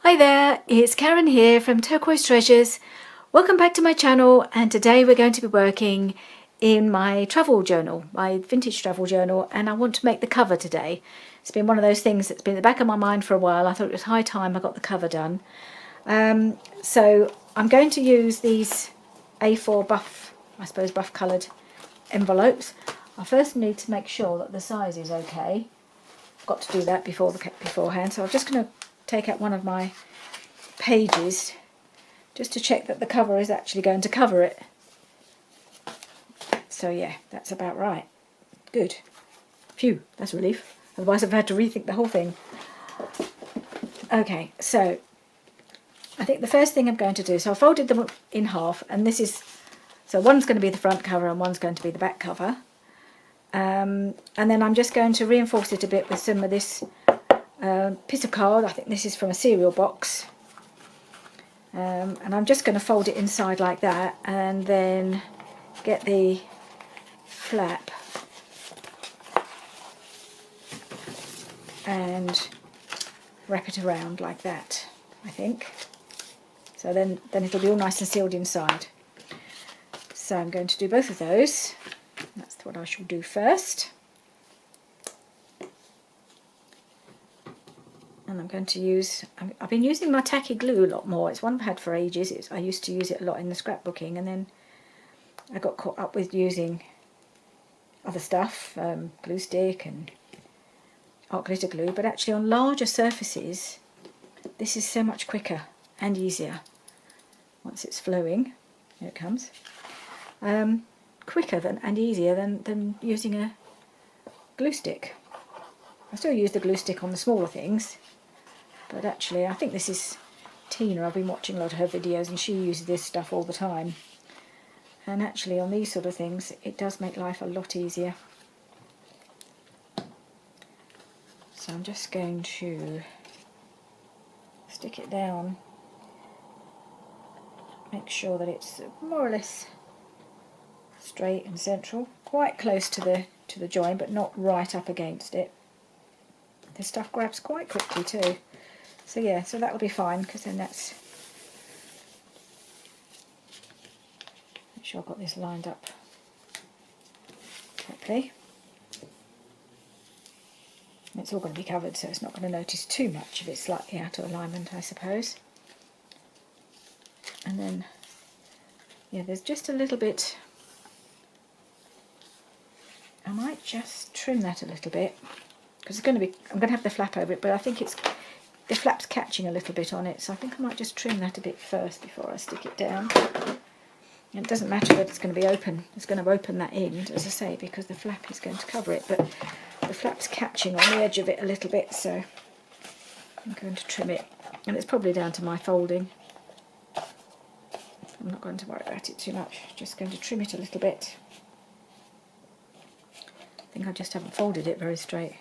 Hi there, it's Karen here from Turquoise Treasures. Welcome back to my channel, and today we're going to be working in my travel journal, my vintage travel journal, and I want to make the cover today. It's been one of those things that's been in the back of my mind for a while. I thought it was high time I got the cover done. So I'm going to use these A4 buff, I suppose buff coloured envelopes. I first need to make sure that the size is okay. I've got to do that beforehand, so I'm just going to take out one of my pages just to check that the cover is actually going to cover it. So yeah, that's about right. Good. Phew, that's a relief. Otherwise I've had to rethink the whole thing. Okay, so I think the first thing I'm going to do, so I folded them in half, and this is, so one's going to be the front cover and one's going to be the back cover. And then I'm just going to reinforce it a bit with some of this piece of card. I think this is from a cereal box. And I'm just going to fold it inside like that, and then get the flap and wrap it around like that, I think. So then it'll be all nice and sealed inside. So I'm going to do both of those. That's what I shall do first. And I'm going to use, I've been using my tacky glue a lot more. It's one I've had for ages. I used to use it a lot in the scrapbooking, and then I got caught up with using other stuff, glue stick and art glitter glue. But actually on larger surfaces, this is so much quicker and easier once it's flowing. Here it comes. Quicker and easier than using a glue stick. I still use the glue stick on the smaller things. But actually, I think this is Tina. I've been watching a lot of her videos and she uses this stuff all the time. And actually on these sort of things, it does make life a lot easier. So I'm just going to stick it down. Make sure that it's more or less straight and central. Quite close to the join, but not right up against it. The stuff grabs quite quickly too. So yeah, so that'll be fine, because then that's, make sure I've got this lined up properly. And it's all going to be covered, so it's not going to notice too much if it's slightly out of alignment, I suppose. And then, yeah, there's just a little bit, I might just trim that a little bit, because it's going to be, I'm going to have the flap over it, but I think it's, the flap's catching a little bit on it, so I think I might just trim that a bit first before I stick it down. And it doesn't matter that it's going to be open, it's going to open that end, as I say, because the flap is going to cover it, but the flap's catching on the edge of it a little bit, so I'm going to trim it. And it's probably down to my folding. I'm not going to worry about it too much, just going to trim it a little bit. I think I just haven't folded it very straight.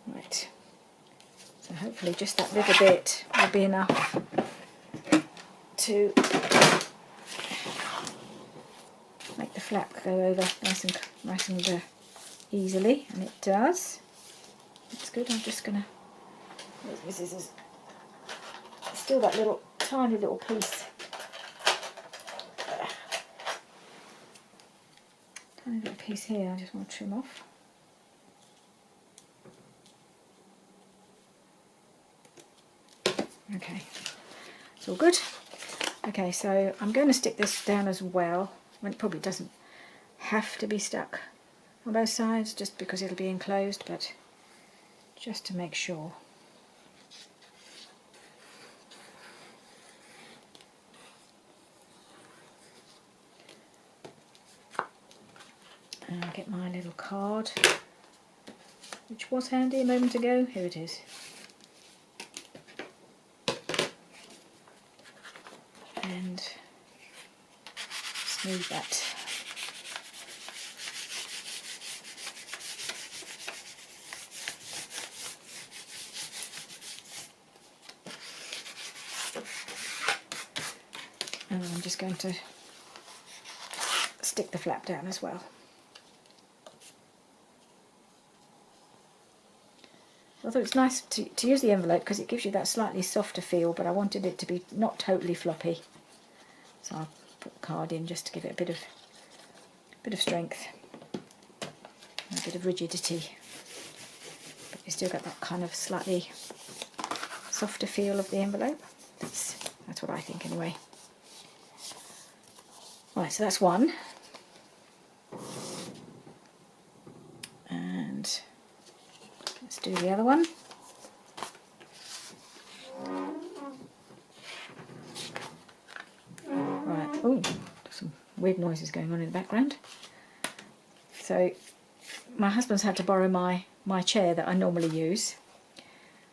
Right, so hopefully just that little bit will be enough to make the flap go over nice and easily, and it does. That's good. I'm just going to, this is still that little tiny little piece. Tiny little piece here I just want to trim off. Okay, it's all good. Okay, so I'm going to stick this down as well. It probably doesn't have to be stuck on both sides just because it'll be enclosed, but just to make sure. And I'll get my little card, which was handy a moment ago. Here it is. And smooth that. And I'm just going to stick the flap down as well. I thought it's nice to use the envelope because it gives you that slightly softer feel, but I wanted it to be not totally floppy. So I'll put the card in just to give it a bit of strength and a bit of rigidity. But you still got that kind of slightly softer feel of the envelope. That's what I think anyway. Right, so that's one. And let's do the other one. Right, oh, some weird noises going on in the background. So my husband's had to borrow my chair that I normally use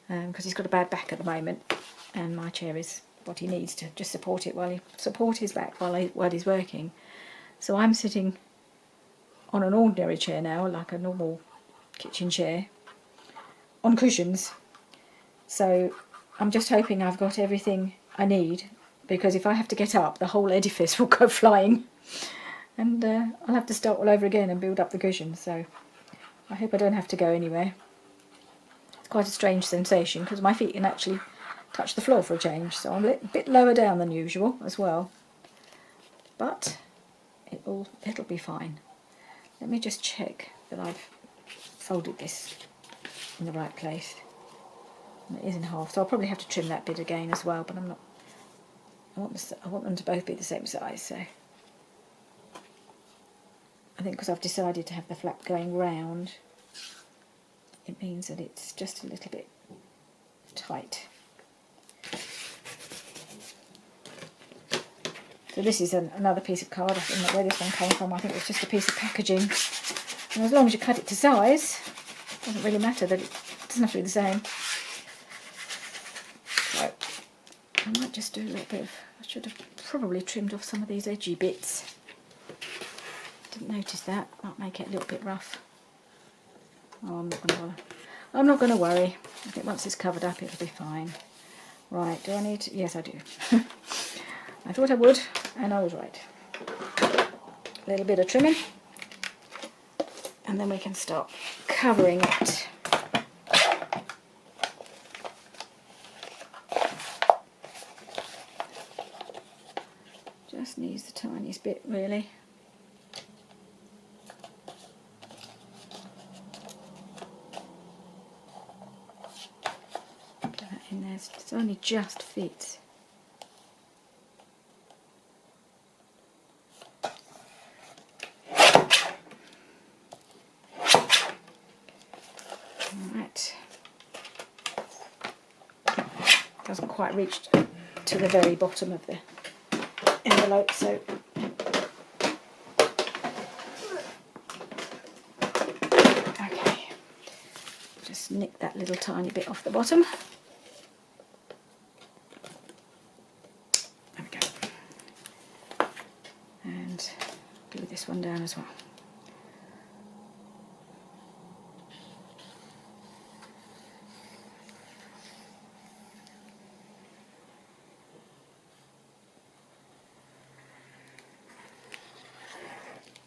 because he's got a bad back at the moment, and my chair is what he needs to just support his back while he's working. So I'm sitting on an ordinary chair now, like a normal kitchen chair, on cushions. So I'm just hoping I've got everything I need, because if I have to get up, the whole edifice will go flying, and I'll have to start all over again and build up the cushions. So I hope I don't have to go anywhere. It's quite a strange sensation because my feet can actually touch the floor for a change, so I'm a bit lower down than usual as well, but it'll be fine. Let me just check that I've folded this in the right place. And it is in half, so I'll probably have to trim that bit again as well, but I'm not. I want them to both be the same size, so I think because I've decided to have the flap going round, it means that it's just a little bit tight. So this is another piece of card. I don't know where this one came from. I think it's just a piece of packaging. And as long as you cut it to size, it doesn't really matter that it doesn't have to be the same. So I might just do a little bit of, I should have probably trimmed off some of these edgy bits. Didn't notice that. Might make it a little bit rough. Oh, I'm not going to bother. I'm not going to worry. I think once it's covered up, it'll be fine. Right, do I need to? Yes, I do. I thought I would, and I was right. A little bit of trimming, and then we can start covering it. Just needs the tiniest bit, really. Get that in there, it only just fits. Doesn't quite reach to the very bottom of the envelope, so okay, just nick that little tiny bit off the bottom. There we go, and glue this one down as well.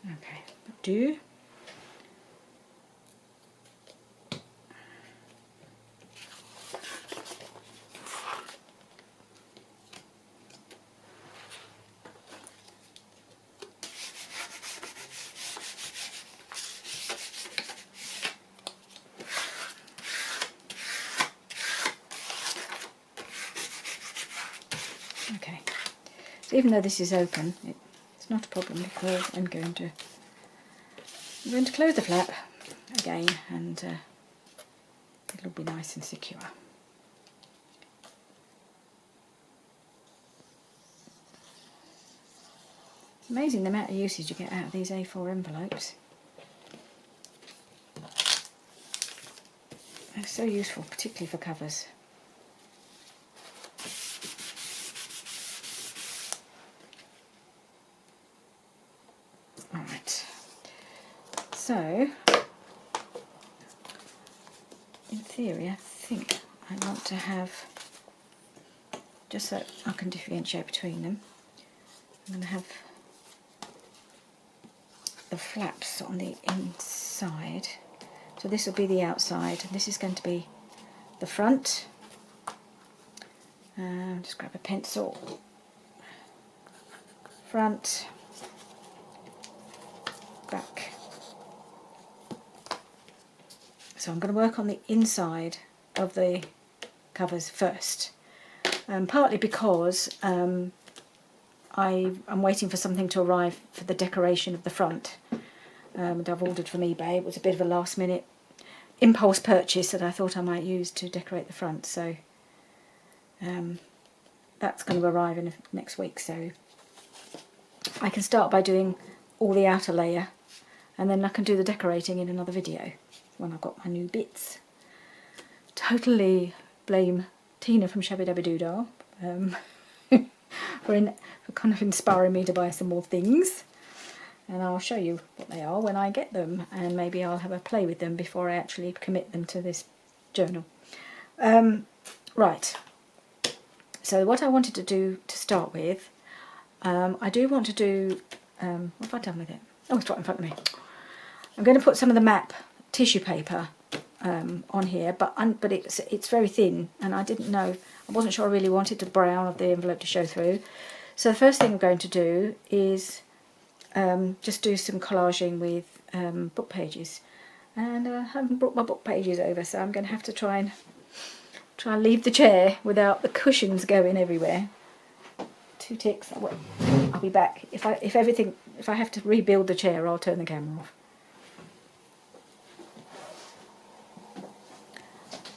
Okay, do. Okay, so even though this is open, it's not a problem because I'm going to close the flap again, and it'll be nice and secure. It's amazing the amount of usage you get out of these A4 envelopes. They're so useful, particularly for covers. Alright, so in theory I think I want to have, just so I can differentiate between them, I'm going to have the flaps on the inside. So this will be the outside, and this is going to be the front. Just grab a pencil. Front, back. So I'm going to work on the inside of the covers first, partly because I'm waiting for something to arrive for the decoration of the front that I've ordered from eBay. It was a bit of a last minute impulse purchase that I thought I might use to decorate the front, so that's going to arrive in next week, so I can start by doing all the outer layer, and then I can do the decorating in another video when I've got my new bits. Totally blame Tina from Shabby Dabby Doodah for kind of inspiring me to buy some more things, and I'll show you what they are when I get them, and maybe I'll have a play with them before I actually commit them to this journal. Right, so what I wanted to do to start with, I do want to do, what have I done with it? Oh, it's right in front of me. I'm going to put some of the map tissue paper on here, but it's very thin, and I wasn't sure I really wanted the brown of the envelope to show through. So the first thing I'm going to do is just do some collaging with book pages, and I haven't brought my book pages over, so I'm going to have to try and leave the chair without the cushions going everywhere. 2 ticks. I'll be back. If I have to rebuild the chair, I'll turn the camera off.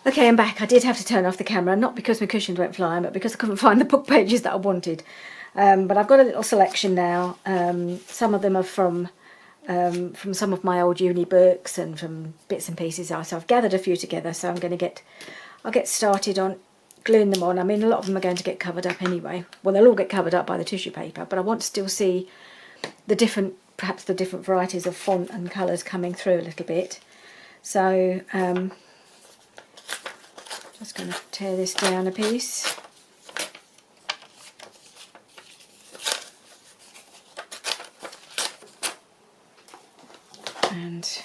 Okay, I'm back. I did have to turn off the camera, not because my cushions went flying, but because I couldn't find the book pages that I wanted. But I've got a little selection now. Some of them are from some of my old uni books and from bits and pieces. So I've gathered a few together. So I'll get started on gluing them on. I mean, a lot of them are going to get covered up anyway. Well, they'll all get covered up by the tissue paper, but I want to still see perhaps the different varieties of font and colours coming through a little bit. So just going to tear this down a piece. And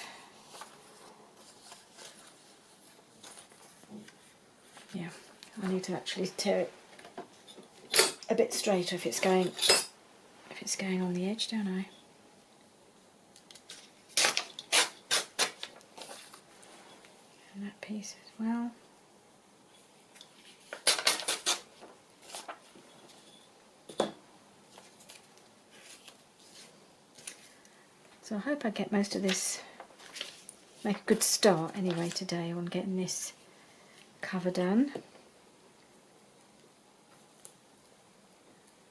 yeah, I need to actually tear it a bit straighter if it's going on the edge, don't I? And that piece as well. So I hope I get most of this, make a good start anyway today on getting this cover done.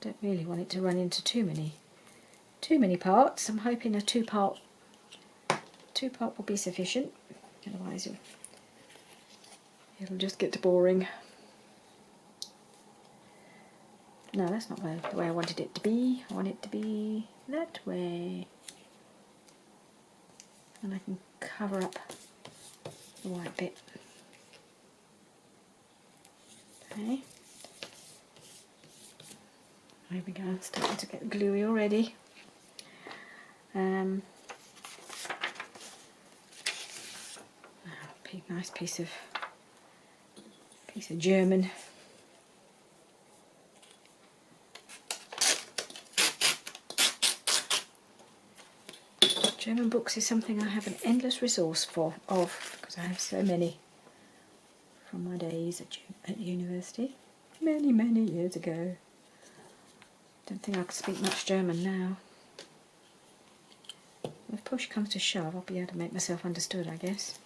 Don't really want it to run into too many parts. I'm hoping a two-part will be sufficient, otherwise it'll just get boring. No, that's not the way I wanted it to be. I want it to be that way. And I can cover up the white bit. Okay. There we go, it's starting to get gluey already. Nice piece of German. German books is something I have an endless resource of because I have so many from my days at university, many years ago. Don't think I could speak much German now. If push comes to shove, I'll be able to make myself understood, I guess.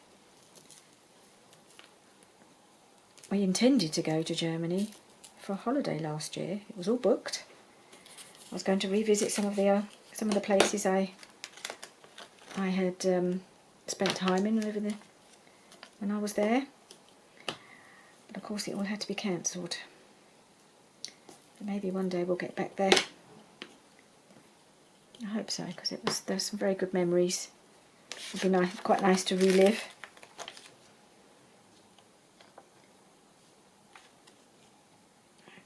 We intended to go to Germany for a holiday last year. It was all booked. I was going to revisit some of the places I had spent time in when I was there, but of course it all had to be cancelled. But maybe one day we'll get back there. I hope so, because there's some very good memories. It'd be quite nice to relive.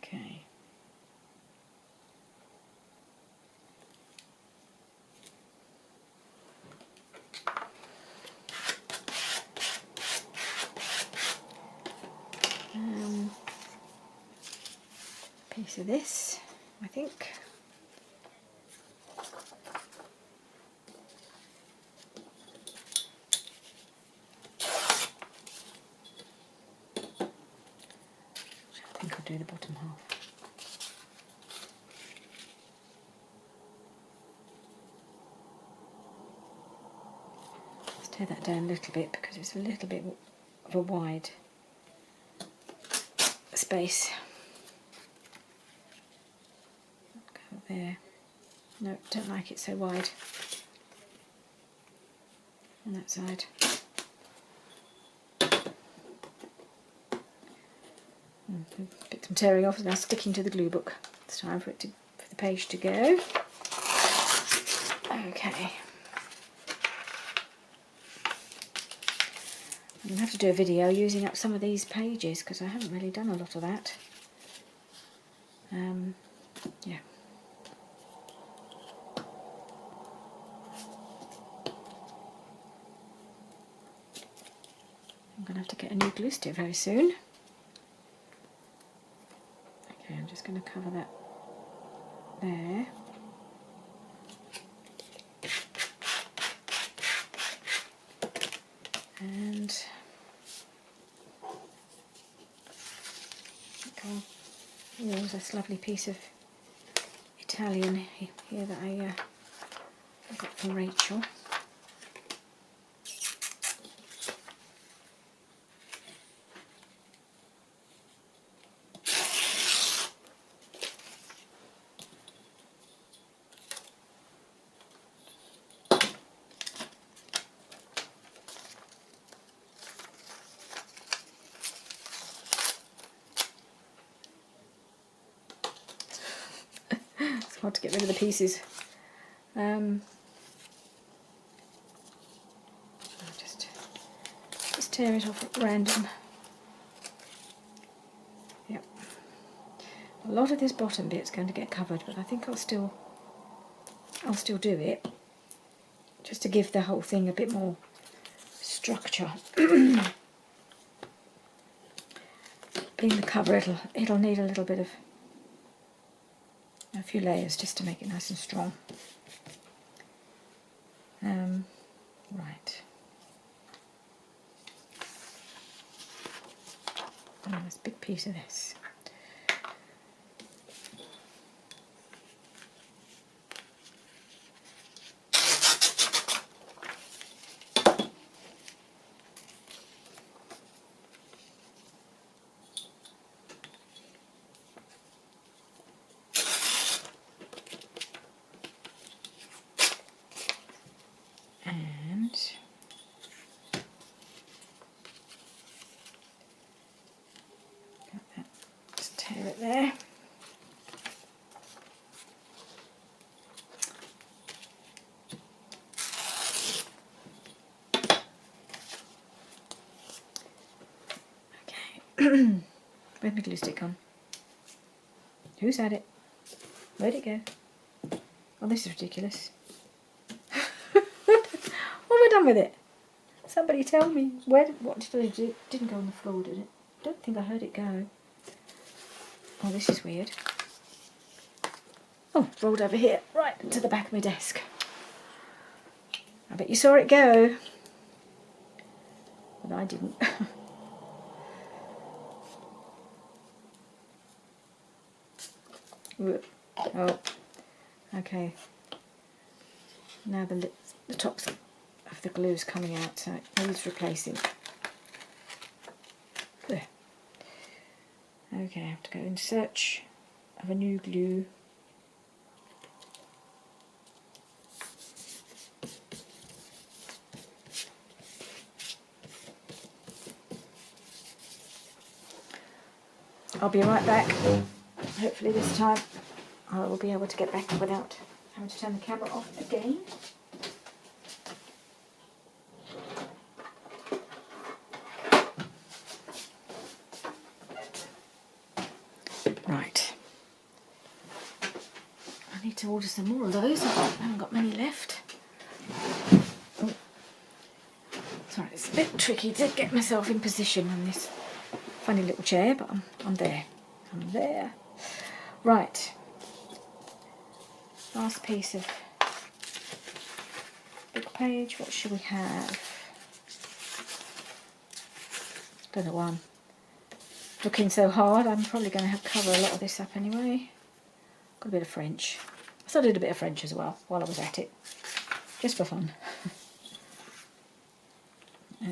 Okay. piece of this, I think. I think I'll do the bottom half. Let's tear that down a little bit because it's a little bit of a wide space. Go there. No, don't like it so wide. On that side. Bit some tearing off, now sticking to the glue book. It's time for the page to go. Okay. I'm going to have to do a video using up some of these pages because I haven't really done a lot of that. Yeah. I'm going to have to get a new glue stick very soon. Okay, I'm just going to cover that there. And oh, there's this lovely piece of Italian here that I got from Rachel. It's hard to get rid of the pieces. I'll just tear it off at random. Yep. A lot of this bottom bit's going to get covered, but I think I'll still do it just to give the whole thing a bit more structure. Being the cover, it'll need a little bit of a few layers just to make it nice and strong. Right. Oh, there's a big piece of this. Tear it there. Okay. Where's my glue stick on? Who's had it? Where'd it go? Oh, this is ridiculous. What have I done with it? Somebody tell me. What did I do? It didn't go on the floor, did it? I don't think I heard it go. Oh, this is weird. Oh, it's rolled over here, right to the back of my desk. I bet you saw it go. But I didn't. Oh, okay. Now the tops of the glue's coming out, so it needs replacing. There. Okay, I have to go in search of a new glue. I'll be right back. Hopefully this time I will be able to get back without having to turn the camera off again. Right. I need to order some more of those. I haven't got many left. Oh. Sorry, it's a bit tricky to get myself in position on this funny little chair, but I'm there. I'm there. Right, last piece of book page. What should we have? Don't know why I'm looking so hard. I'm probably going to have to cover a lot of this up anyway. Got a bit of French. I studied a bit of French as well while I was at it, just for fun. Okay.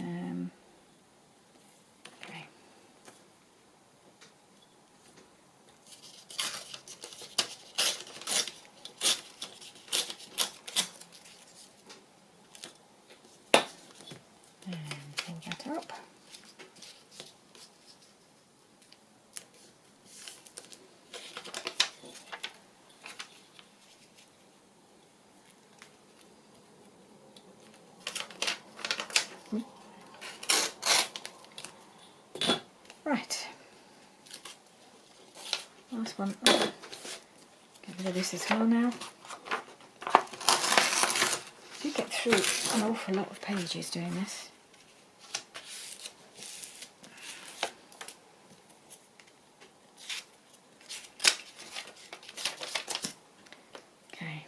And pull that up. Right, last one. Oh, get rid of this as well now. You get through an awful lot of pages doing this. Okay.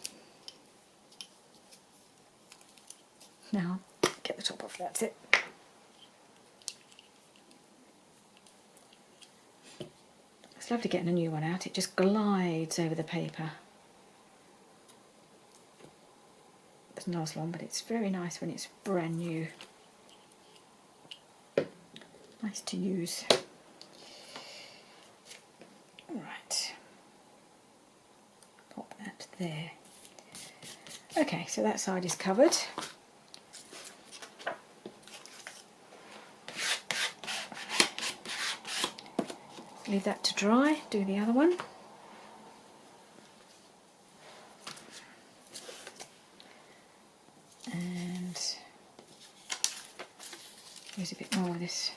Now, get the top off, that's it. It's lovely getting a new one out, it just glides over the paper. Doesn't last long, but it's very nice when it's brand new. Nice to use. Right, pop that there. Okay, so that side is covered. Leave that to dry, do the other one. And use a bit more of this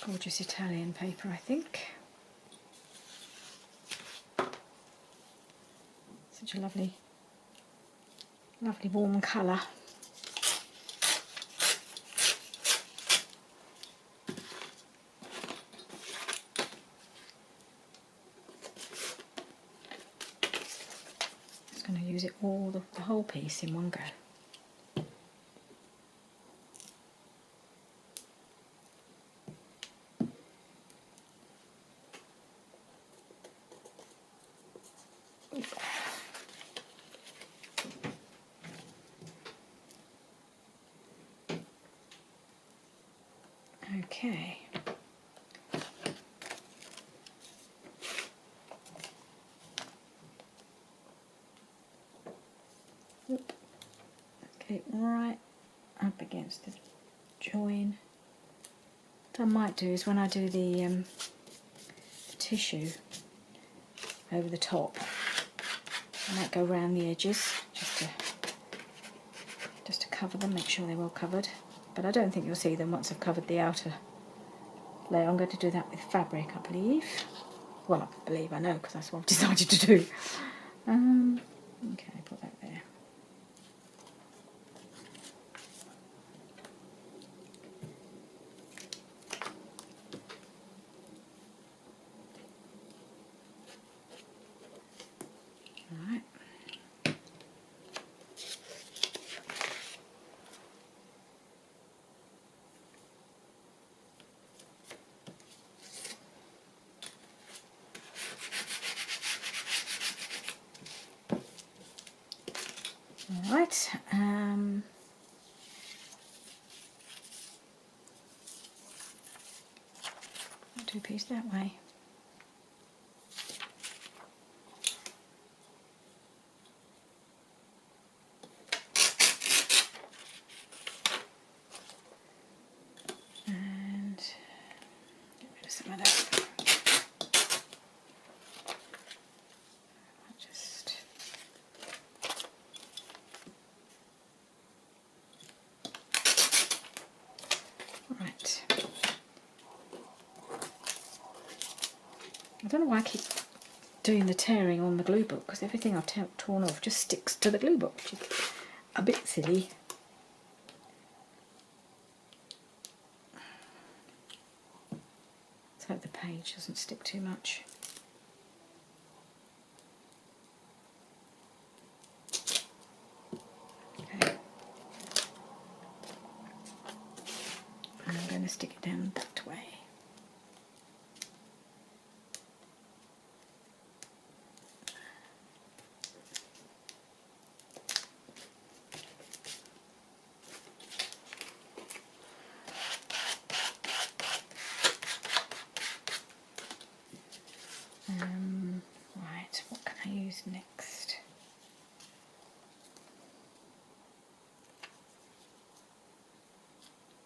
gorgeous Italian paper, I think. Such a lovely, lovely warm colour. Going to use it all, the whole piece in one go. Okay. Get it right up against the join. What I might do is when I do the tissue over the top, I might go around the edges just to cover them, make sure they're well covered. But I don't think you'll see them once I've covered the outer layer. I'm going to do that with fabric, I believe. Well, I know, because that's what I've decided to do. Okay, put that there. Alright. Alright, two-piece that way. And get rid of some of that. Just right. I don't know why I keep doing the tearing on the glue book, because everything I've torn off just sticks to the glue book, which is a bit silly. Let's hope the page doesn't stick too much. to stick it down that way. Right, what can I use next?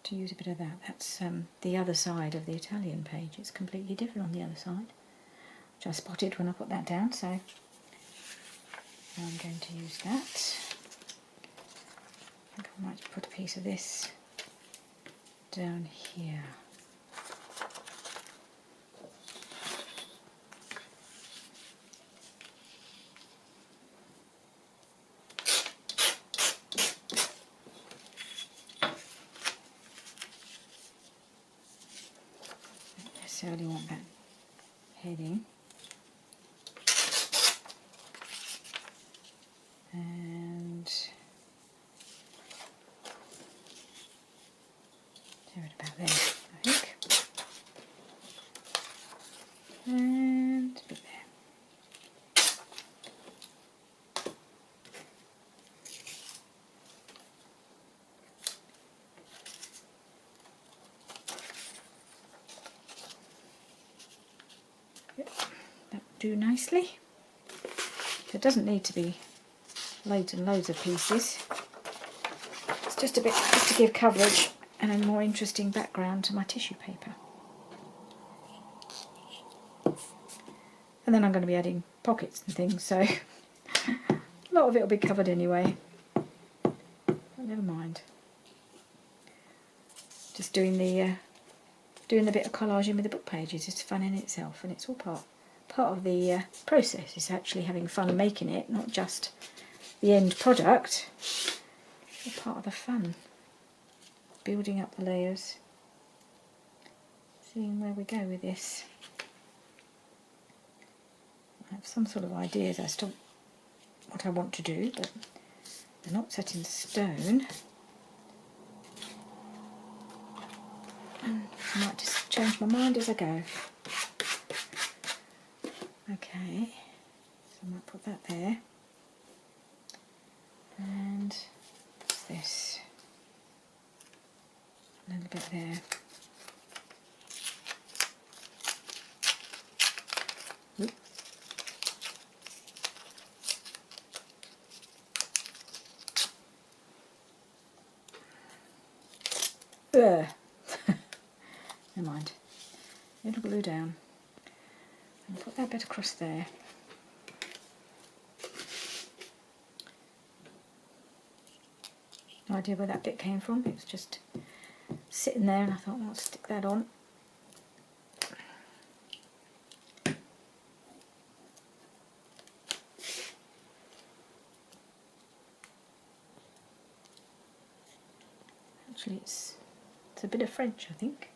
To use a bit of that. That's the other side of the Italian page. It's completely different on the other side, which I spotted when I put that down, so I'm going to use that. I think I might put a piece of this down here. I only want that heading, and do it about there, I think, and a bit there. That'll do nicely. So it doesn't need to be loads and loads of pieces. It's just a bit just to give coverage and a more interesting background to my tissue paper. And then I'm going to be adding pockets and things, so a lot of it will be covered anyway. But never mind. Just doing the bit of collaging with the book pages is fun in itself, and it's all part of the process. It's actually having fun making it, not just the end product. It's all part of the fun. Building up the layers, seeing where we go with this. I have some sort of ideas as to what I want to do, but they're not set in stone. I might just change my mind as I go. Okay, so I might put that there. And what's this? A little bit there. Oop. Never mind. It'll glue down. And put that bit across there. No idea where that bit came from. It was just sitting there, and I thought, well, I'll stick that on. Actually, it's a bit of French, I think.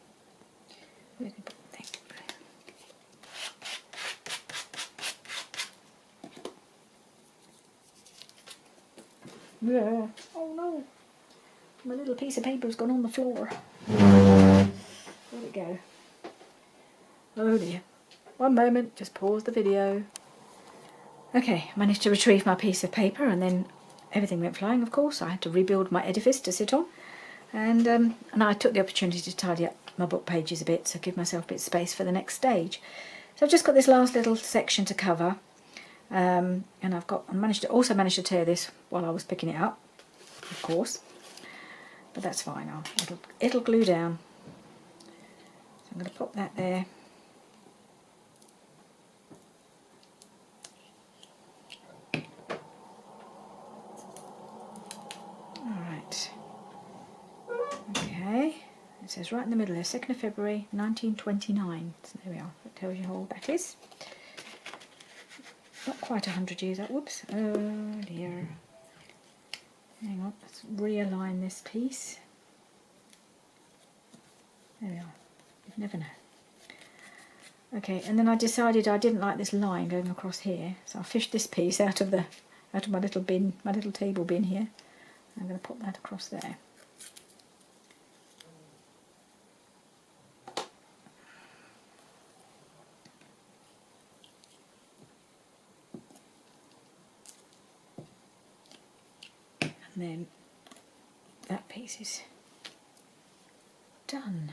Where's the thing? Yeah. Oh no! My little piece of paper's gone on the floor. Where'd it go? Oh dear. One moment, just pause the video. Okay, I managed to retrieve my piece of paper, and then everything went flying, of course. I had to rebuild my edifice to sit on. And I took the opportunity to tidy up my book pages a bit, so give myself a bit of space for the next stage. So I've just got this last little section to cover, and I managed to tear this while I was picking it up, of course, but that's fine. It'll glue down. So I'm going to pop that there. It says right in the middle there, 2nd of February 1929. So there we are. That tells you how old that is. Not quite 100 years up. Whoops. Oh dear. Hang on. Let's realign this piece. There we are. You never know. Okay, and then I decided I didn't like this line going across here, so I fished this piece out of my little bin, my little table bin here. I'm going to put that across there. And then that piece is done.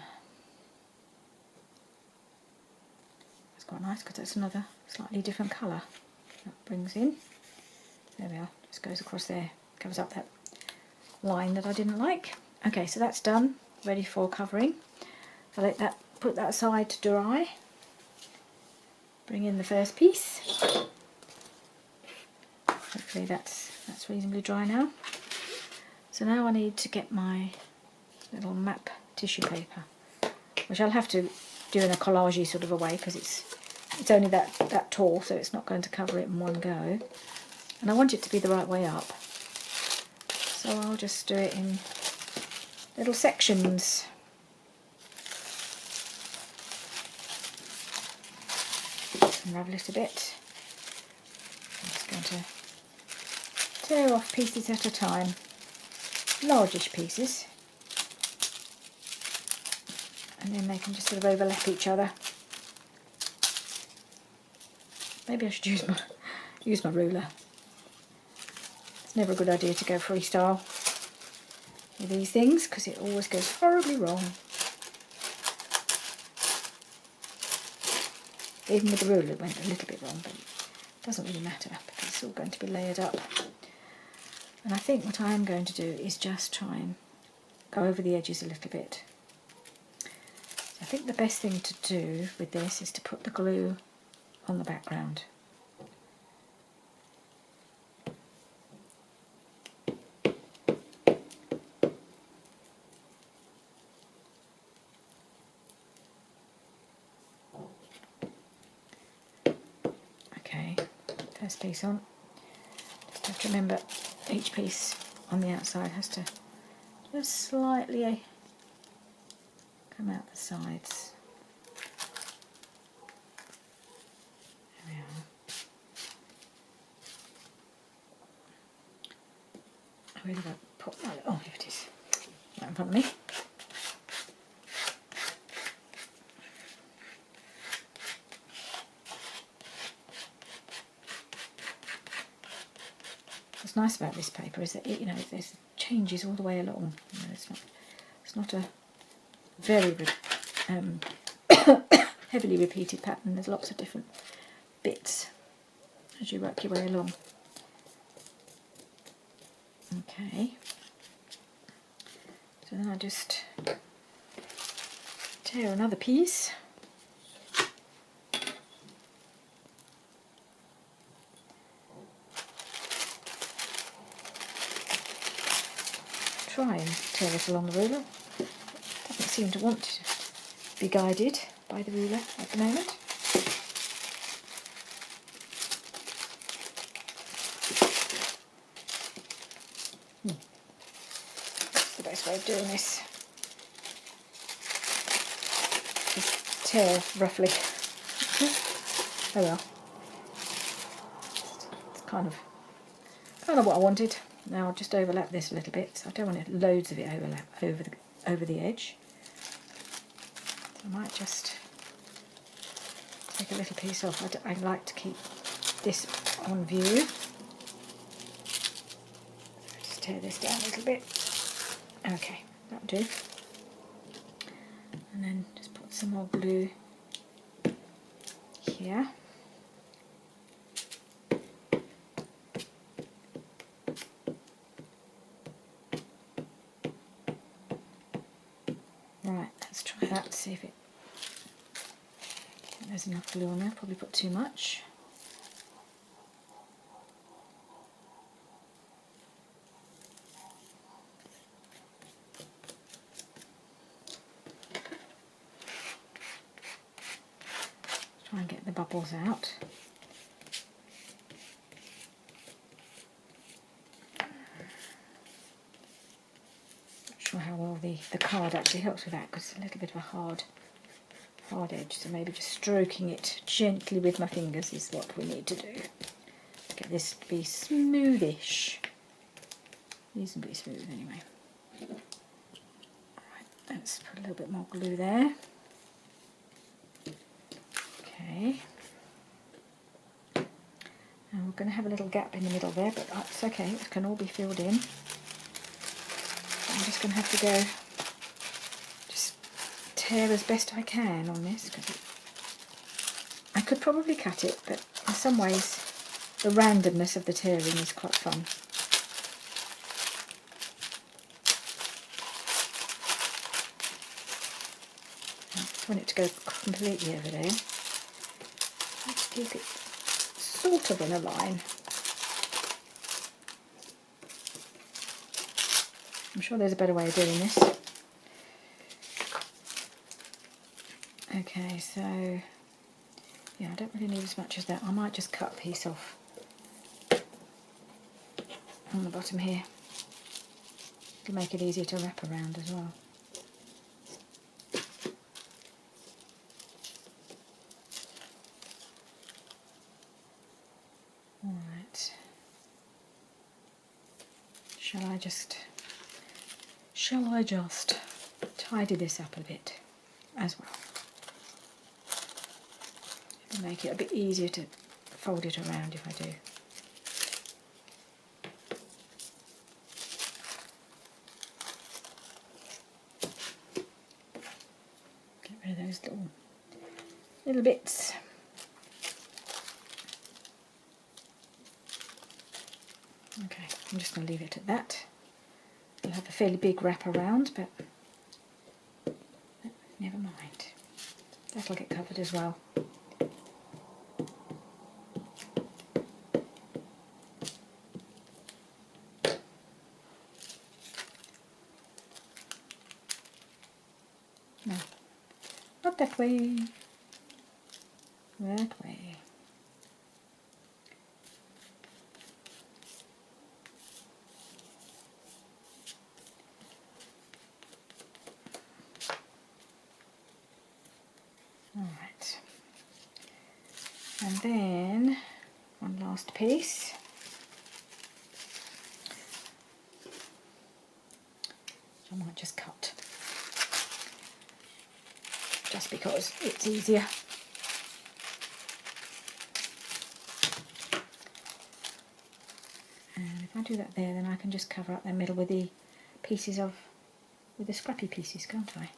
It's quite nice because that's another slightly different colour that brings in. There we are, just goes across there, covers up that line that I didn't like. Okay, so that's done, ready for covering. I'll let that, put that aside to dry. Bring in the first piece. Hopefully that's reasonably dry now. So now I need to get my little map tissue paper, which I'll have to do in a collagey sort of a way because it's only that tall, so it's not going to cover it in one go. And I want it to be the right way up. So I'll just do it in little sections. Unravel it a bit. I'm just going to tear off pieces at a time, largish pieces, and then they can just sort of overlap each other. Maybe I should use my ruler. It's never a good idea to go freestyle with these things because it always goes horribly wrong. Even with the ruler it went a little bit wrong, but it doesn't really matter because it's all going to be layered up. And I think what I am going to do is just try and go over the edges a little bit. So I think the best thing to do with this is to put the glue on the background. Okay, first piece on. Just have to remember each piece on the outside has to just slightly come out the sides. There we are. I really won't put my, oh here it is, right in front of me. What's nice about this paper is that it, you know, there's changes all the way along. You know, it's not a very heavily repeated pattern. There's lots of different bits as you work your way along. Okay, so then I just tear another piece. Try and tear it along the ruler. Doesn't seem to want to be guided by the ruler at the moment. That's the best way of doing this. Just tear roughly. Oh well. It's kind of what I wanted. Now I'll just overlap this a little bit. So I don't want loads of it overlap over the edge. So I might just take a little piece off. I like to keep this on view. Just tear this down a little bit. Okay, that'll do. And then just put some more glue here. Right, let's try that, see if there's enough glue on there. Probably put too much. Try and get the bubbles out. Not sure how well the card actually helps with that because it's a little bit of a hard edge, so maybe just stroking it gently with my fingers is what we need to do to get this to be smoothish, reasonably smooth anyway. Right, let's put a little bit more glue there. Okay, and we're going to have a little gap in the middle there, but that's okay, it can all be filled in. I'm just going to have to go just tear as best I can on this, because I could probably cut it, but in some ways the randomness of the tearing is quite fun. I just want it to go completely over there. Let's keep it sort of in a line. I'm sure there's a better way of doing this. Okay, so yeah, I don't really need as much as that. I might just cut a piece off on the bottom here to make it easier to wrap around as well. Alright. Shall I just tidy this up a bit as well? It'll make it a bit easier to fold it around if I do. Get rid of those little bits. Okay, I'm just going to leave it at that. It'll have a fairly big wrap around, but never mind. That'll get covered as well. No, not that way. That way. Alright. And then one last piece. I might just cut, just because it's easier. And if I do that there, then I can just cover up the middle with the pieces with the scrappy pieces, can't I?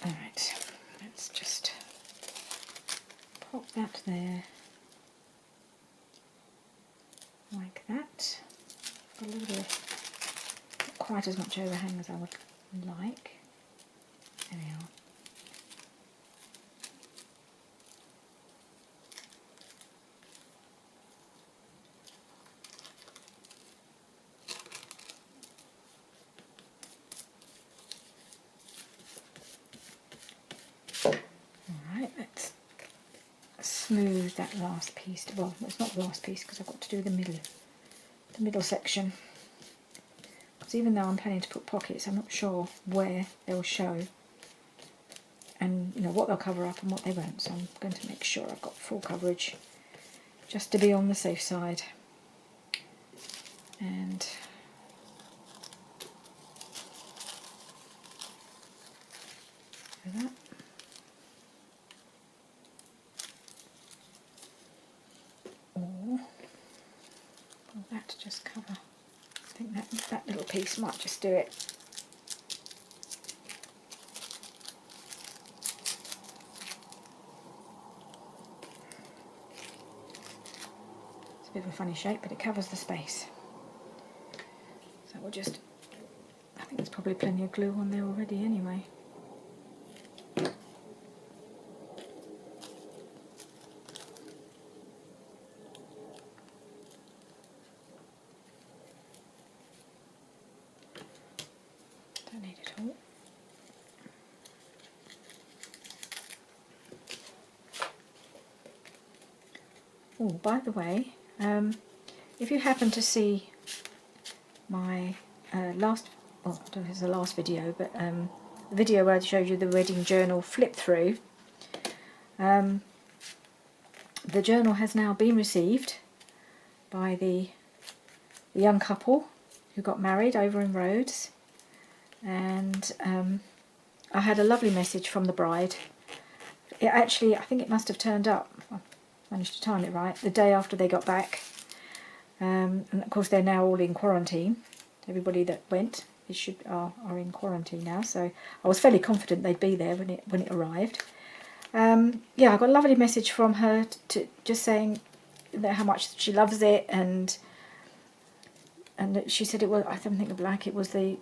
Alright, let's just pop that there, like that. Got a little bit, not quite as much overhang as I would like. There we are. Alright, let's smooth that last piece. Well, it's not the last piece because I've got to do the middle section. Because even though I'm planning to put pockets, I'm not sure where they'll show and what they'll cover up and what they won't. So I'm going to make sure I've got full coverage just to be on the safe side. And do that. Or that to just cover. I think that little piece might just do it. It's a bit of a funny shape, but it covers the space. So we'll just, I think there's probably plenty of glue on there already anyway. Don't need it all. Oh, by the way, if you happen to see my last, well, I don't know if it's the last video, but the video where I showed you the wedding journal flip through, the journal has now been received by the the young couple who got married over in Rhodes, and I had a lovely message from the bride. It actually, I think it must have turned up, I managed to time it right, the day after they got back. And of course they're now all in quarantine. Everybody that went are in quarantine now, so I was fairly confident they'd be there when it arrived. Yeah, I got a lovely message from her to just saying that how much she loves it, and she said it was, I don't think like it was the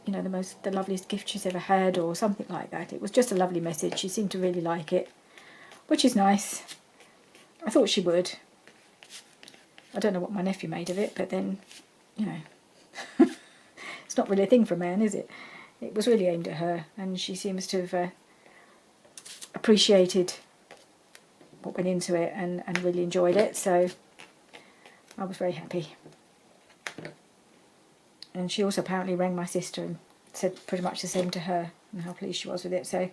loveliest gift she's ever had or something like that. It was just a lovely message. She seemed to really like it, which is nice. I thought she would. I don't know what my nephew made of it, but then, you know, it's not really a thing for a man, is it? It was really aimed at her, and she seems to have appreciated what went into it and really enjoyed it, so I was very happy. And she also apparently rang my sister and said pretty much the same to her and how pleased she was with it. So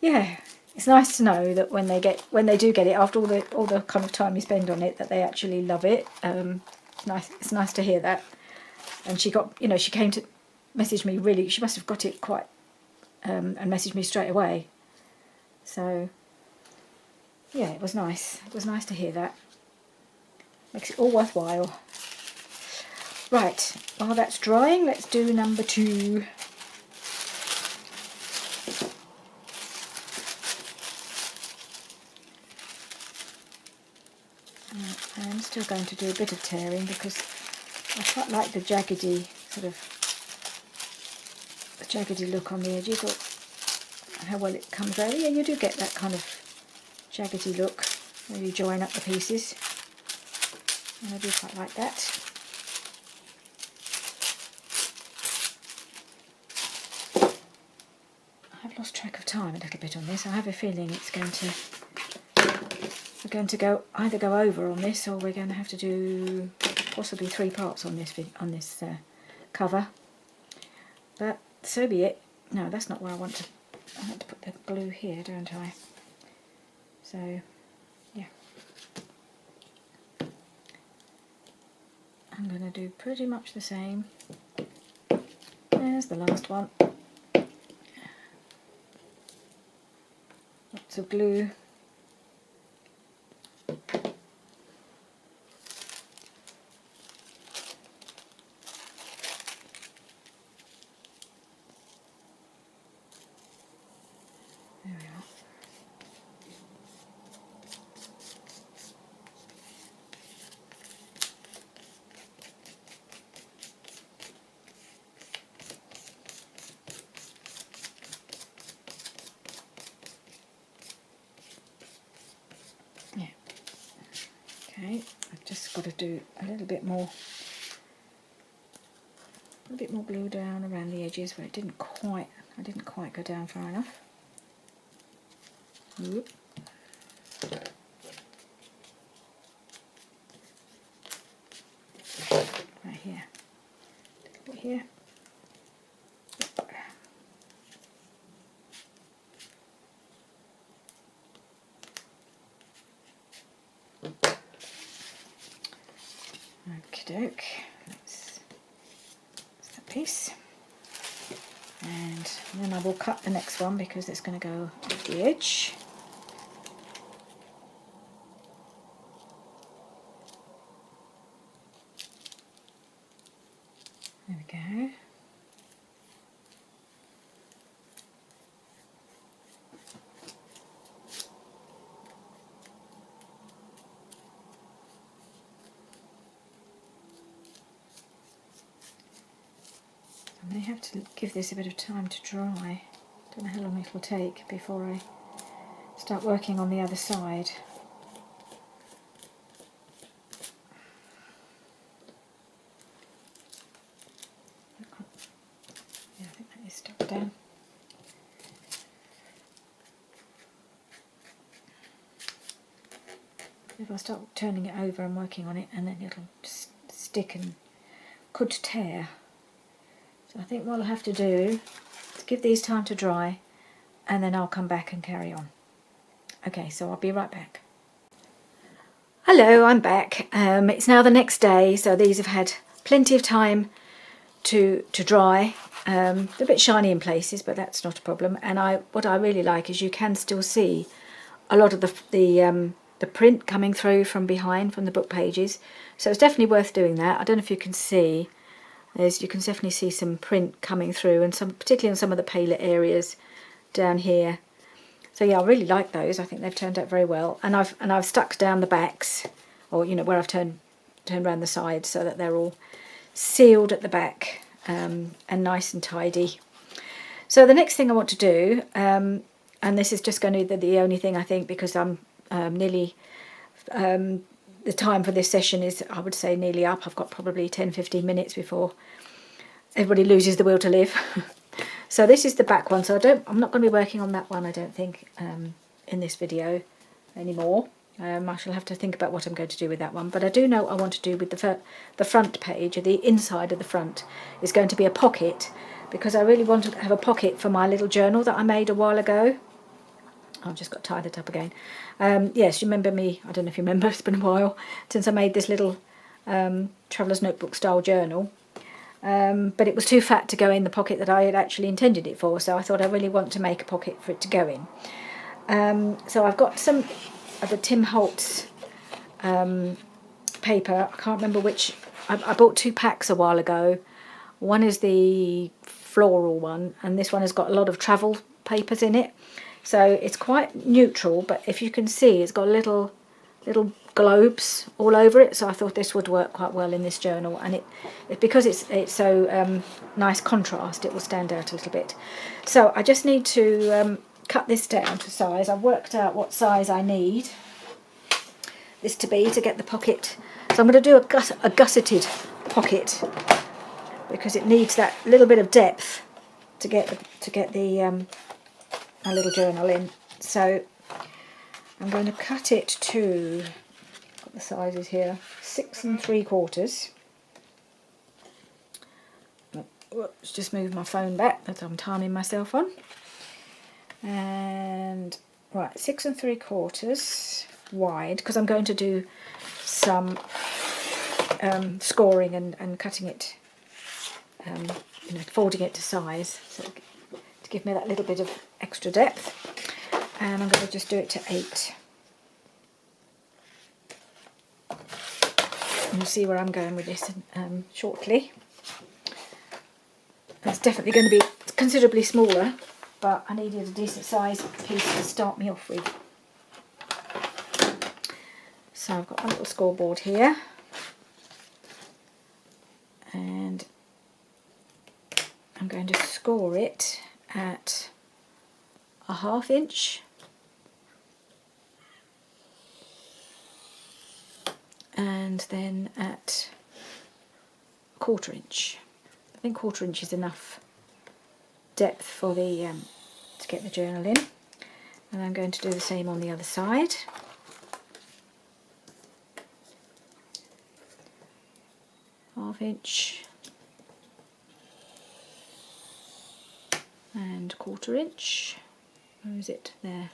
yeah, it's nice to know that when they do get it, after all the kind of time you spend on it, that they actually love it. It's nice to hear that. And she got, she came to message me really. She must have got it quite and messaged me straight away. So yeah, it was nice. It was nice to hear that. Makes it all worthwhile. Right, while that's drying, let's do number 2. I'm still going to do a bit of tearing because I quite like the jaggedy look on the edges, or how well it comes out. Yeah, you do get that kind of jaggedy look when you join up the pieces, and I do quite like that. I've lost track of time a little bit on this. I have a feeling we're going to either go over on this, or we're going to have to do possibly 3 parts on this cover. But so be it. No, that's not where I want to. I want to put the glue here, don't I? So yeah, I'm going to do pretty much the same as the last one. Lots of glue. There we are. Okay, I've just got to do a little bit more glue down around the edges where I didn't quite go down far enough. Whoop. Right here, a little bit here. Okey-doke, that's that piece, and then I will cut the next one because it's going to go off the edge. There we go. I may have to give this a bit of time to dry. Don't know how long it will take before I start working on the other side. Yeah, I think that is stuck down. If I start turning it over and working on it, and then it'll just stick and could tear. So I think what I'll have to do is give these time to dry, and then I'll come back and carry on. Okay, so I'll be right back. Hello, I'm back. It's now the next day, so these have had plenty of time to dry. They're a bit shiny in places, but that's not a problem. And what I really like is you can still see a lot of the print coming through from behind, from the book pages. So it's definitely worth doing that. I don't know if you can see. You can definitely see some print coming through, and particularly in some of the paler areas down here. So yeah, I really like those. I think they've turned out very well. And I've stuck down the backs, or where I've turned around the sides, so that they're all sealed at the back and nice and tidy. So the next thing I want to do, and this is just going to be the only thing I think, because I'm nearly, the time for this session is, I would say, nearly up. I've got probably 10-15 minutes before everybody loses the will to live. So this is the back one. So I'm not going to be working on that one, I don't think, in this video anymore. I shall have to think about what I'm going to do with that one. But I do know what I want to do with the front page, or the inside of the front is going to be a pocket, because I really want to have a pocket for my little journal that I made a while ago. I've just got to tie that up again. Yes, you remember me, I don't know if you remember, it's been a while since I made this little traveller's notebook style journal. But it was too fat to go in the pocket that I had actually intended it for, so I thought I really want to make a pocket for it to go in. So I've got some of the Tim Holtz paper. I can't remember which. I bought 2 packs a while ago. One is the floral one, and this one has got a lot of travel papers in it. So it's quite neutral, but if you can see, it's got little globes all over it. So I thought this would work quite well in this journal, and because it's so nice contrast, it will stand out a little bit. So I just need to cut this down to size. I've worked out what size I need this to be to get the pocket. So I'm going to do a gusseted pocket, because it needs that little bit of depth to get my little journal in. So I'm going to cut it to, got the sizes here, 6 3/4. Let's just move my phone back that I'm timing myself on. And right, 6 3/4 wide, because I'm going to do some scoring and cutting it, folding it to size, so to give me that little bit of extra depth. And I'm going to just do it to 8. And you'll see where I'm going with this shortly. It's definitely going to be considerably smaller, but I needed a decent size piece to start me off with. So I've got my little scoreboard here, and I'm going to score it at a 1/2 inch, and then at a 1/4 inch. I think 1/4 inch is enough depth for the to get the journal in, and I'm going to do the same on the other side. Half inch and 1/4 inch. Where is it? There.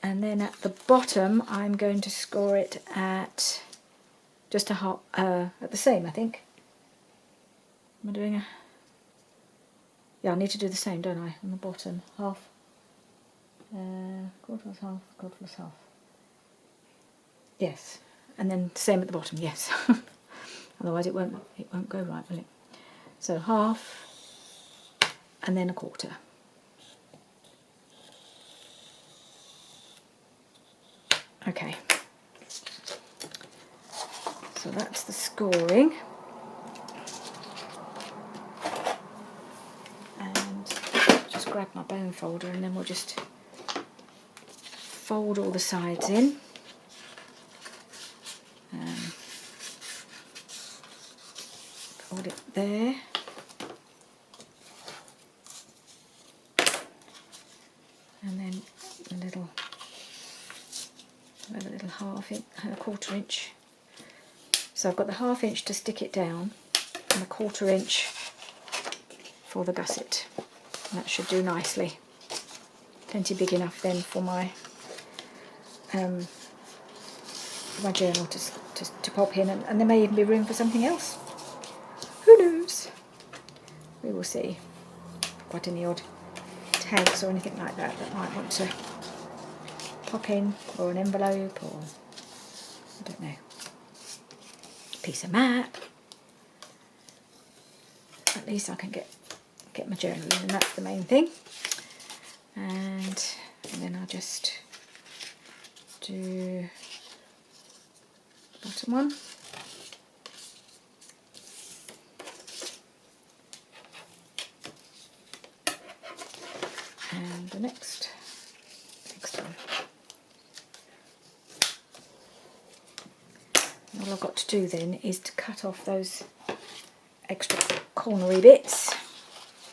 And then at the bottom I'm going to score it at just a half, at the same, I think. Am I doing a... Yeah, I need to do the same, don't I, on the bottom. Half, 1/4 plus half, 1/4 plus half. Yes, and then same at the bottom, yes. Otherwise it won't go right, will it? So 1/2 and then 1/4. Okay, so that's the scoring, and just grab my bone folder, and then we'll just fold all the sides in. Fold it there, and then a little 1/4 inch. So I've got the 1/2 inch to stick it down, and a 1/4 inch for the gusset. And that should do nicely. Plenty big enough then for my for my journal to pop in, and there may even be room for something else. Who knows? We will see. Got any odd tags or anything like that that might want to pop in, or an envelope, or I don't know, piece of map. At least I can get my journal in, and that's the main thing. And then I'll just do the bottom one. And the next one. And all I've got to do then is to cut off those extra cornery bits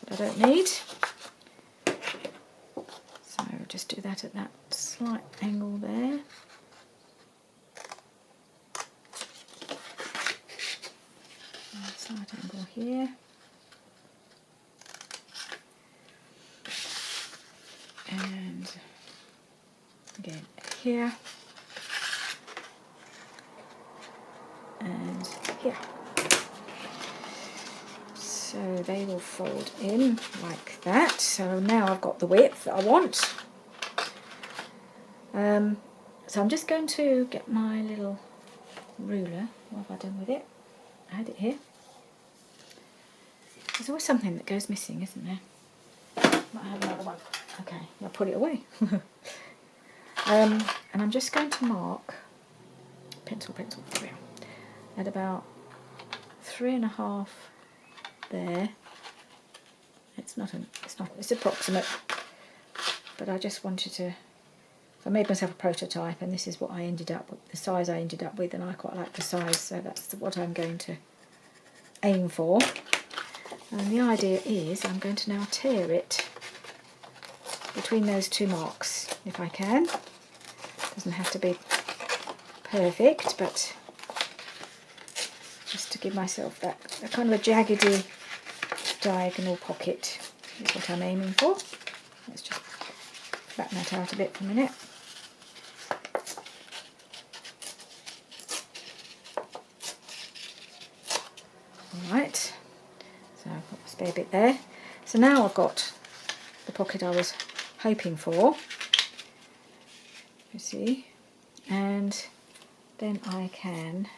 that I don't need. So just do that at that slight angle there. And slight angle here. And again here. And here. So they will fold in like that. So now I've got the width that I want. So I'm just going to get my little ruler. What have I done with it? I had it here. There's always something that goes missing, isn't there? Might have another one. Okay, I'll put it away. And I'm just going to mark, pencil, at about 3.5 there. It's approximate, but I just wanted to, I made myself a prototype, and this is what I ended up with, the size I ended up with, and I quite like the size, so that's what I'm going to aim for. And the idea is I'm going to now tear it between those two marks, if I can. Doesn't have to be perfect, but just to give myself that kind of a jaggedy diagonal pocket is what I'm aiming for. Let's just flatten that out a bit for a minute. Alright, so I've got a spare bit there. So now I've got the pocket I was hoping for, you see, and then I can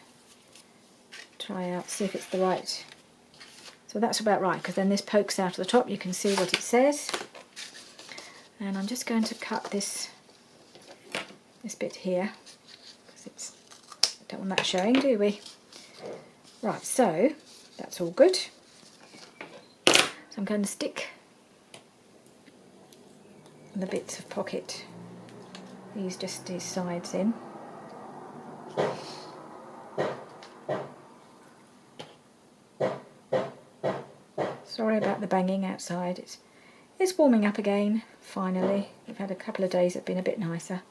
try out, see if it's the right. So that's about right, because then this pokes out of the top, you can see what it says. And I'm just going to cut this bit here, because don't want that showing, do we? Right, so that's all good. So I'm going to stick the bits of pocket, these sides in. Sorry about the banging outside. It's warming up again, finally. We've had a couple of days that have been a bit nicer.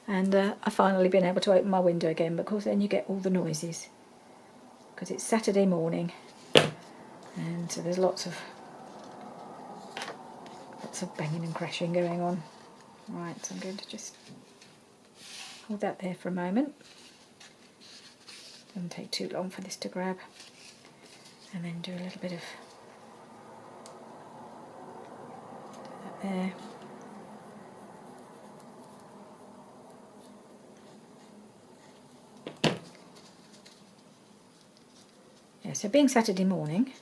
And I've finally been able to open my window again, but of course then you get all the noises. Because it's Saturday morning. And so there's lots of banging and crashing going on. Right, so I'm going to just hold that there for a moment. Doesn't take too long for this to grab. And then do a little bit of that there. Yeah, so being Saturday morning,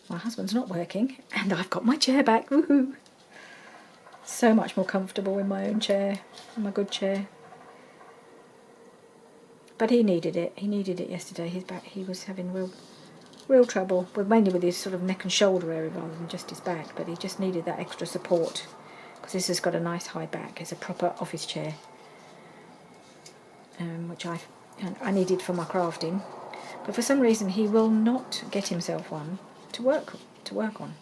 my husband's not working, and I've got my chair back. Woohoo! So much more comfortable in my own chair, in my good chair. But he needed it. He needed it yesterday. His back, he was having real trouble, mainly with his sort of neck and shoulder area rather than just his back. But he just needed that extra support, because this has got a nice high back. It's a proper office chair, which I needed for my crafting. But for some reason he will not get himself one to work on,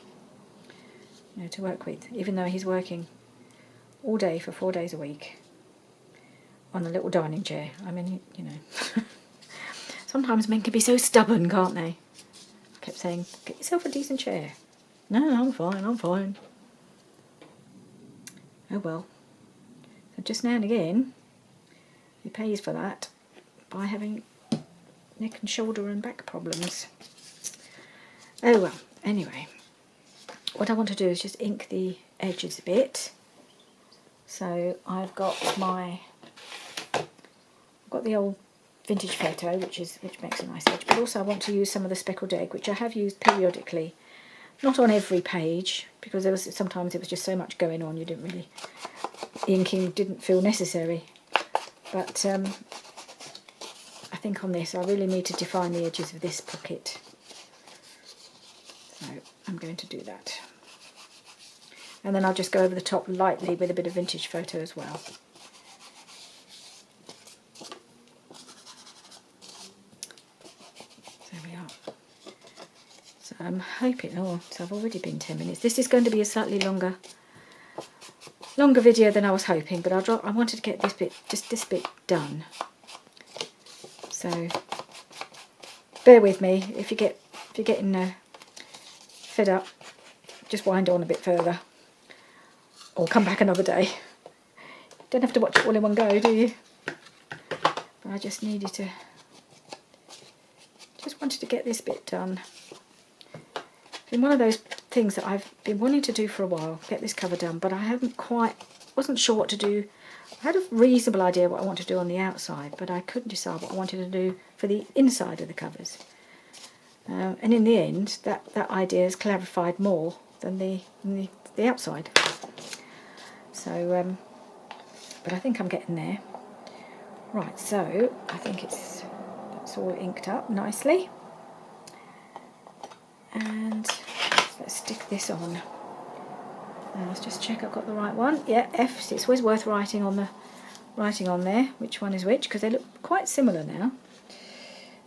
to work with, even though he's working all day for 4 days a week on a little dining chair. I mean, sometimes men can be so stubborn, can't they? I kept saying, get yourself a decent chair. No, I'm fine. Oh well. So just now and again, He pays for that by having neck and shoulder and back problems. Oh well, anyway, what I want to do is just ink the edges a bit. So I've got the old vintage photo, which makes a nice edge, but also I want to use some of the speckled egg, which I have used periodically, not on every page, because sometimes it was just so much going on, the inking didn't feel necessary. But I think on this I really need to define the edges of this pocket, so I'm going to do that. And then I'll just go over the top lightly with a bit of vintage photo as well. There we are. So I'm hoping, so I've already been 10 minutes. This is going to be a slightly longer video than I was hoping, but I wanted to get this bit done. So bear with me. If you're getting fed up, just wind on a bit further, or come back another day. Don't have to watch it all in one go, do you? But I just wanted to get this bit done. It's been one of those things that I've been wanting to do for a while, get this cover done, but I wasn't sure what to do. I had a reasonable idea what I wanted to do on the outside, but I couldn't decide what I wanted to do for the inside of the covers. And in the end, that idea has clarified more than the outside. So, but I think I'm getting there. Right, so I think that's all inked up nicely. And let's stick this on. Now let's just check I've got the right one. Yeah, F. It's always worth writing on there which one is which, because they look quite similar now.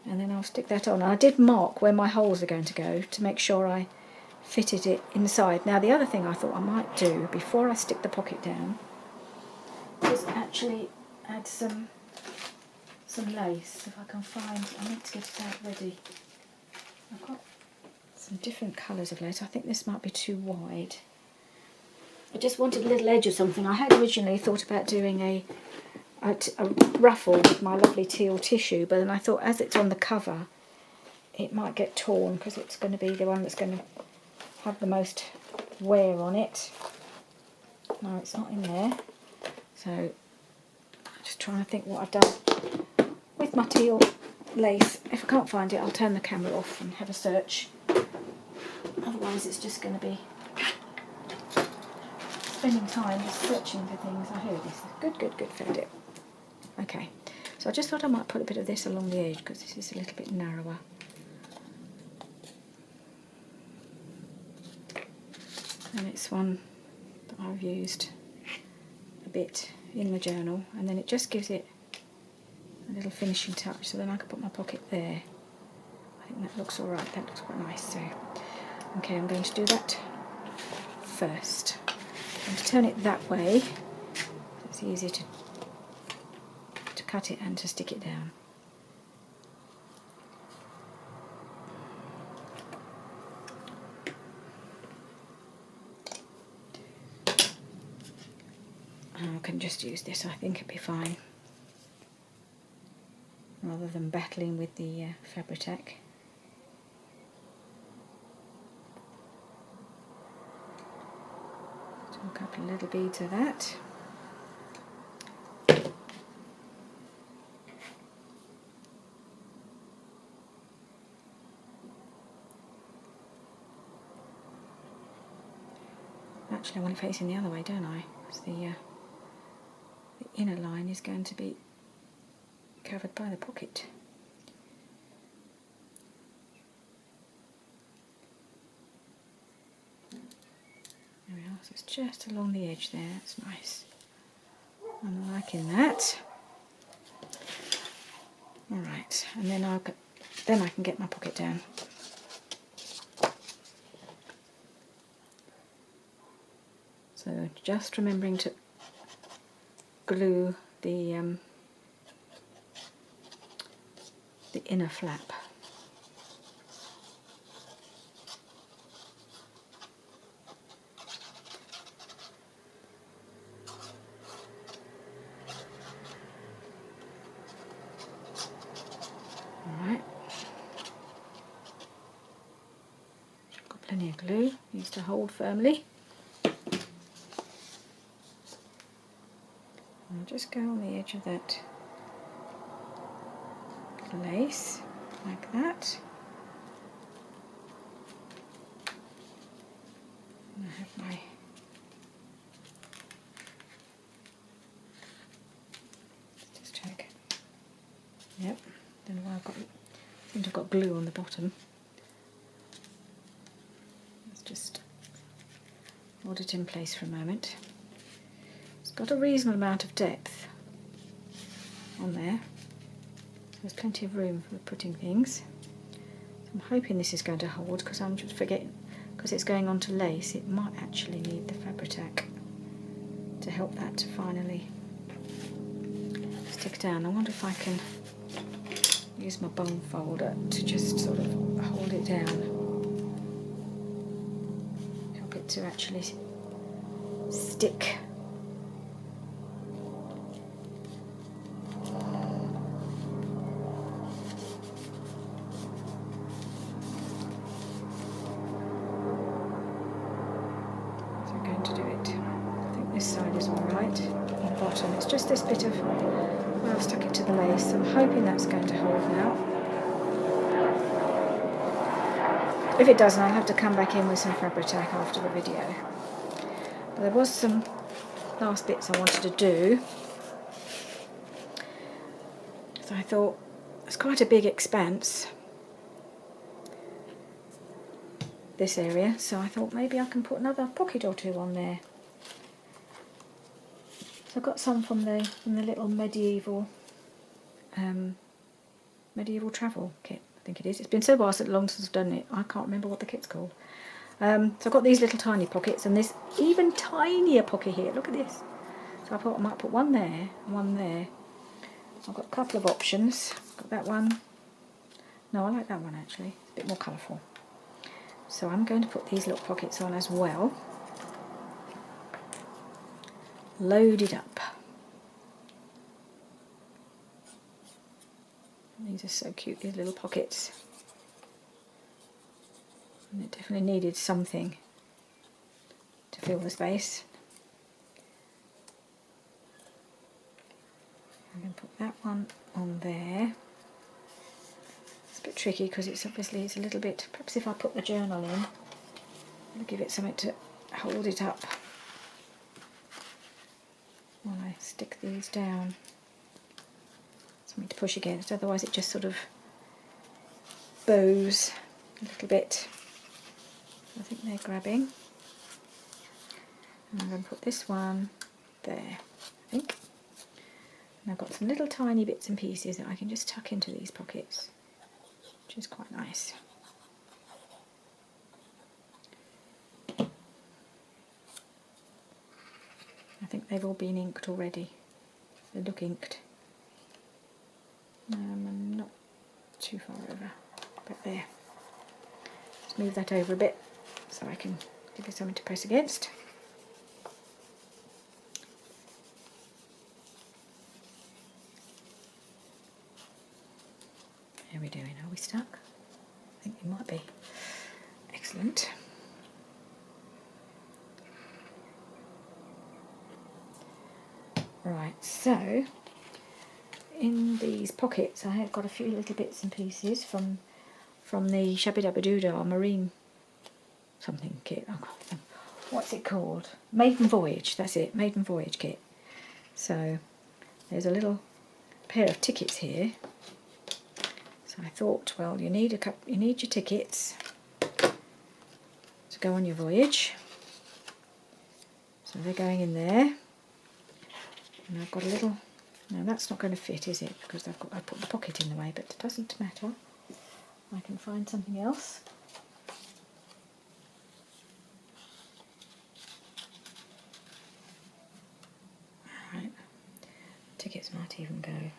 And then I'll stick that on. I did mark where my holes are going to go to make sure I fitted it inside. Now the other thing I thought I might do before I stick the pocket down is actually add some lace, if I can find. I need to get it out ready. I've got some different colours of lace. I think this might be too wide. I just wanted a little edge or something. I had originally thought about doing a ruffle with my lovely teal tissue, but then I thought as it's on the cover it might get torn, because it's going to be the one that's going to have the most wear on it. No, it's not in there. So I'm just trying to think what I've done with my teal lace. If I can't find it, I'll turn the camera off and have a search. Otherwise it's just going to be spending time just searching for things. I hear this. Good, found it. Okay, so I just thought I might put a bit of this along the edge, because this is a little bit narrower. And it's one that I've used a bit in the journal, and then it just gives it a little finishing touch, so then I can put my pocket there. I think that looks alright, that looks quite nice. So, okay, I'm going to do that first. I'm going to turn it that way, so it's easier to cut it and to stick it down. I can just use this, I think it'd be fine, rather than battling with the Fabri-Tac. So a couple of little beads of that. Actually, I want it facing the other way, don't I? Because the inner line is going to be covered by the pocket. There we are, so it's just along the edge there, that's nice. I'm liking that. Alright, and then I can get my pocket down. So just remembering to glue the inner flap. plenty of glue, needs to hold firmly. I'll just go on the edge of that lace, like that. And I have my just check. Yep, don't know why I think I've got glue on the bottom. Let's just hold it in place for a moment. It's got a reasonable amount of depth on there. There's plenty of room for putting things. So I'm hoping this is going to hold, because I'm just forgetting, because it's going onto lace, it might actually need the Fabri-Tac to help that to finally stick down. I wonder if I can use my bung folder to just sort of hold it down. Help it to actually stick. This side is alright, on the bottom. It's just this bit of where I've stuck it to the lace. I'm hoping that's going to hold now. If it doesn't, I'll have to come back in with some Fabri-Tac after the video. But there was some last bits I wanted to do. So I thought, it's quite a big expanse, this area, so I thought maybe I can put another pocket or two on there. So I've got some from the little medieval travel kit, I think it is. It's been so long since I've done it, I can't remember what the kit's called. So I've got these little tiny pockets and this even tinier pocket here. Look at this. So I might put one there and one there. I've got a couple of options. Got that one. No, I like that one actually. It's a bit more colourful. So I'm going to put these little pockets on as well. Load it up. These are so cute, these little pockets. And it definitely needed something to fill the space. I'm going to put that one on there. It's a bit tricky because it's a little bit, perhaps if I put the journal in, it'll give it something to hold it up when I stick these down. Something to push against, otherwise it just sort of bows a little bit. I think they're grabbing. And I'm going to put this one there, I think. And I've got some little tiny bits and pieces that I can just tuck into these pockets, which is quite nice. I think they've all been inked already. They look inked. I'm not too far over, but there. Just move that over a bit so I can give it something to press against. How are we doing? Are we stuck? I think we might be. Excellent. Right, so in these pockets I have got a few little bits and pieces from the Shabby Dabba Doodah Marine something kit. Oh, God, what's it called? Maiden Voyage, that's it, Maiden Voyage kit. So there's a little pair of tickets here. So I thought, well, you need your tickets to go on your voyage. So they're going in there. And I've got a little, no, that's not going to fit, is it? Because I put the pocket in the way, but it doesn't matter. I can find something else. Alright, tickets might even go.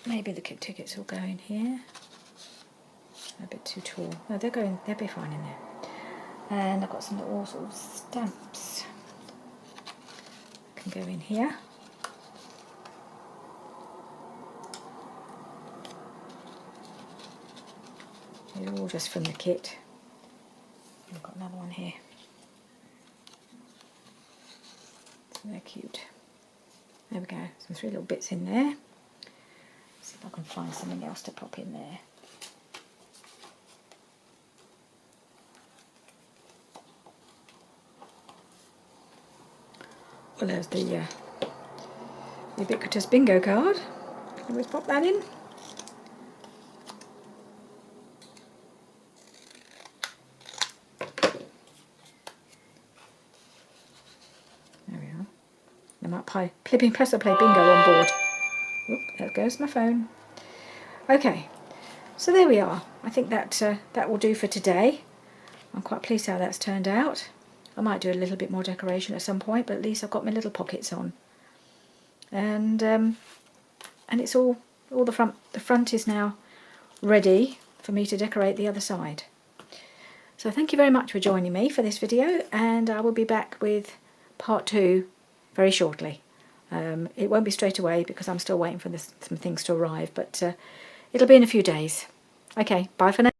Maybe the tickets will go in here. A bit too tall. No, they'll be fine in there. And I've got some little sort of stamps. Can go in here. They're all just from the kit. got another one here. So they're cute. There we go, some 3 little bits in there. See if I can find something else to pop in there. Well, there's the ubiquitous bingo card. Can we pop that in? There we are. I might press or play bingo on board. Oop, there goes my phone. Okay, so there we are. I think that that will do for today. I'm quite pleased how that's turned out. I might do a little bit more decoration at some point, but at least I've got my little pockets on. And it's all the front is now ready for me to decorate the other side. So thank you very much for joining me for this video, and I will be back with part 2 very shortly. It won't be straight away because I'm still waiting for some things to arrive, but it'll be in a few days. Okay, bye for now.